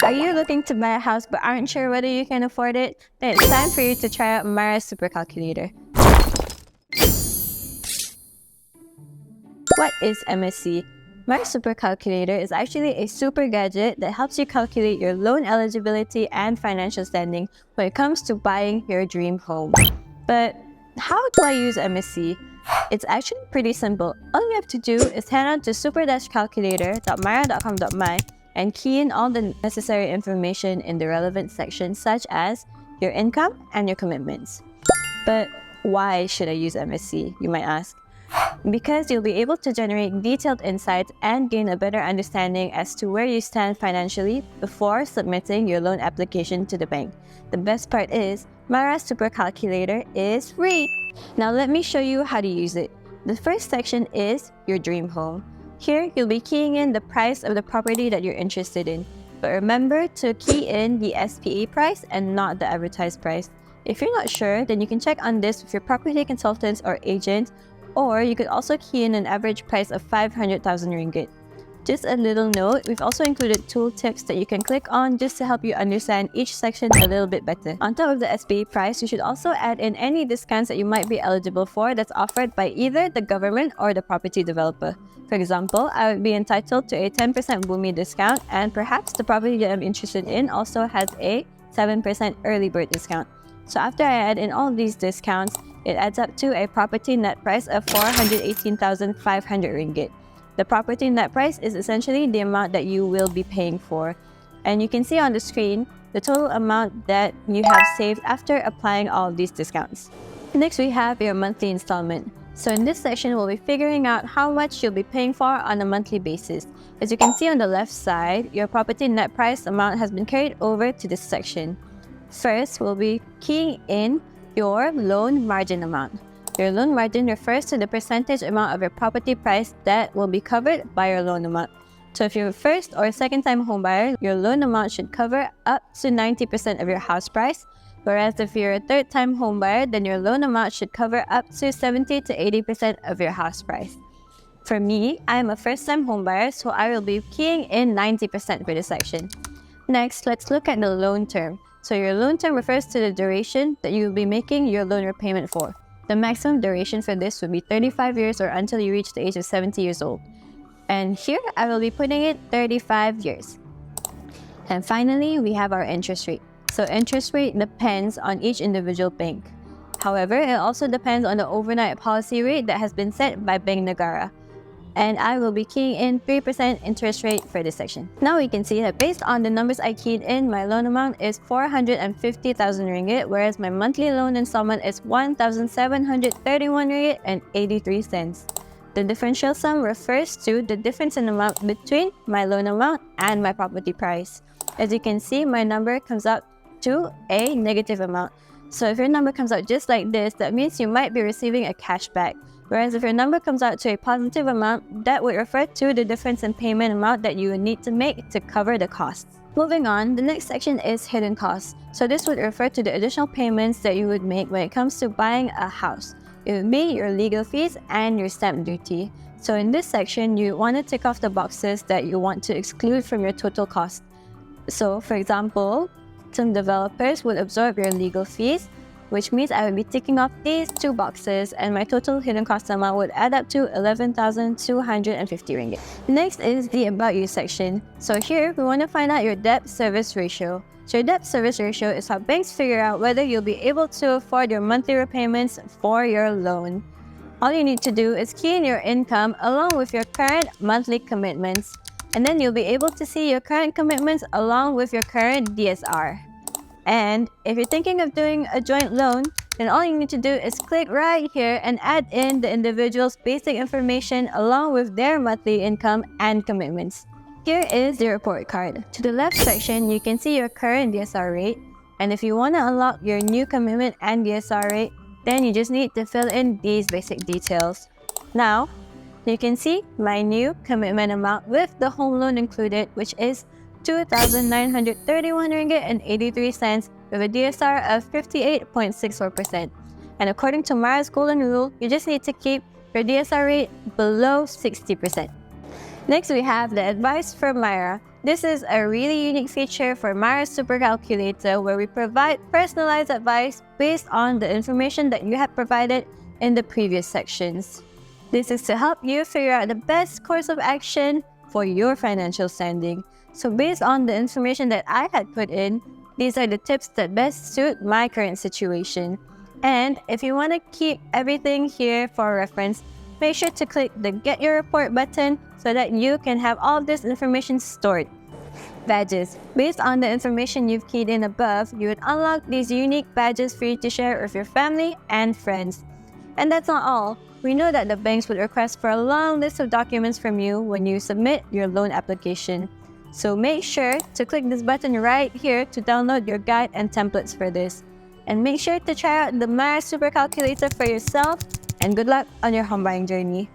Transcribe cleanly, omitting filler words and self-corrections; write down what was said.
Are you looking to buy a house but aren't sure whether you can afford it? Then it's time for you to try out Myra's Super Calculator. What is MSC? Myra's Super Calculator is actually a super gadget that helps you calculate your loan eligibility and financial standing when it comes to buying your dream home. But how do I use MSC? It's actually pretty simple. All you have to do is head on to super-calculator.myra.com.my and key in all the necessary information in the relevant section, such as your income and your commitments. But why should I use MSC, you might ask? Because you'll be able to generate detailed insights and gain a better understanding as to where you stand financially before submitting your loan application to the bank. The best part is, Myra's Super Calculator is free! Now let me show you how to use it. The first section is your dream home. Here, you'll be keying in the price of the property that you're interested in. But remember to key in the SPA price and not the advertised price. If you're not sure, then you can check on this with your property consultants or agent, or you could also key in an average price of 500,000 ringgit. Just a little note, we've also included tooltips that you can click on just to help you understand each section a little bit better. On top of the SPA price, you should also add in any discounts that you might be eligible for that's offered by either the government or the property developer. For example, I would be entitled to a 10% Bumi discount, and perhaps the property that I'm interested in also has a 7% early bird discount. So after I add in all these discounts, it adds up to a property net price of 418,500 ringgit. The property net price is essentially the amount that you will be paying for. And you can see on the screen the total amount that you have saved after applying all of these discounts. Next, we have your monthly installment. So in this section, we'll be figuring out how much you'll be paying for on a monthly basis. As you can see on the left side, your property net price amount has been carried over to this section. First, we'll be keying in your loan margin amount. Your loan margin refers to the percentage amount of your property price that will be covered by your loan amount. So if you're a first or second time homebuyer, your loan amount should cover up to 90% of your house price. Whereas if you're a third time homebuyer, then your loan amount should cover up to 70 to 80% of your house price. For me, I'm a first time homebuyer, so I will be keying in 90% for this section. Next, let's look at the loan term. So your loan term refers to the duration that you will be making your loan repayment for. The maximum duration for this would be 35 years or until you reach the age of 70 years old. And here, I will be putting it 35 years. And finally, we have our interest rate. So interest rate depends on each individual bank. However, it also depends on the overnight policy rate that has been set by Bank Negara. And I will be keying in 3% interest rate for this section. Now we can see that based on the numbers I keyed in, my loan amount is 450,000 ringgit, whereas my monthly loan installment is 1,731 ringgit and 83 cents. The differential sum refers to the difference in amount between my loan amount and my property price. As you can see, my number comes out to a negative amount. So if your number comes out just like this, that means you might be receiving a cashback. Whereas if your number comes out to a positive amount, that would refer to the difference in payment amount that you would need to make to cover the costs. Moving on, the next section is hidden costs. So this would refer to the additional payments that you would make when it comes to buying a house. It would be your legal fees and your stamp duty. So in this section, you want to tick off the boxes that you want to exclude from your total cost. So for example, some developers would absorb your legal fees, which means I would be ticking off these two boxes and my total hidden cost amount would add up to 11,250 ringgit. Next is the About You section. So here, we want to find out your debt service ratio. So your debt service ratio is how banks figure out whether you'll be able to afford your monthly repayments for your loan. All you need to do is key in your income along with your current monthly commitments. And then you'll be able to see your current commitments along with your current DSR. And if you're thinking of doing a joint loan, then all you need to do is click right here and add in the individual's basic information along with their monthly income and commitments. Here is the report card. To the left section, you can see your current DSR rate. And if you want to unlock your new commitment and DSR rate, then you just need to fill in these basic details. Now, you can see my new commitment amount with the home loan included, which is 2,931 ringgit and 83 cents with a DSR of 58.64%. And according to Myra's golden rule, you just need to keep your DSR rate below 60%. Next, we have the advice from Myra. This is a really unique feature for Myra Super Calculator where we provide personalized advice based on the information that you have provided in the previous sections. This is to help you figure out the best course of action for your financial standing. So based on the information that I had put in, these are the tips that best suit my current situation. And if you want to keep everything here for reference, make sure to click the Get Your Report button so that you can have all of this information stored. Badges. Based on the information you've keyed in above, you would unlock these unique badges for you to share with your family and friends. And that's not all. We know that the banks would request for a long list of documents from you when you submit your loan application. So make sure to click this button right here to download your guide and templates for this. And make sure to try out the Myra Super Calculator for yourself, and good luck on your home buying journey.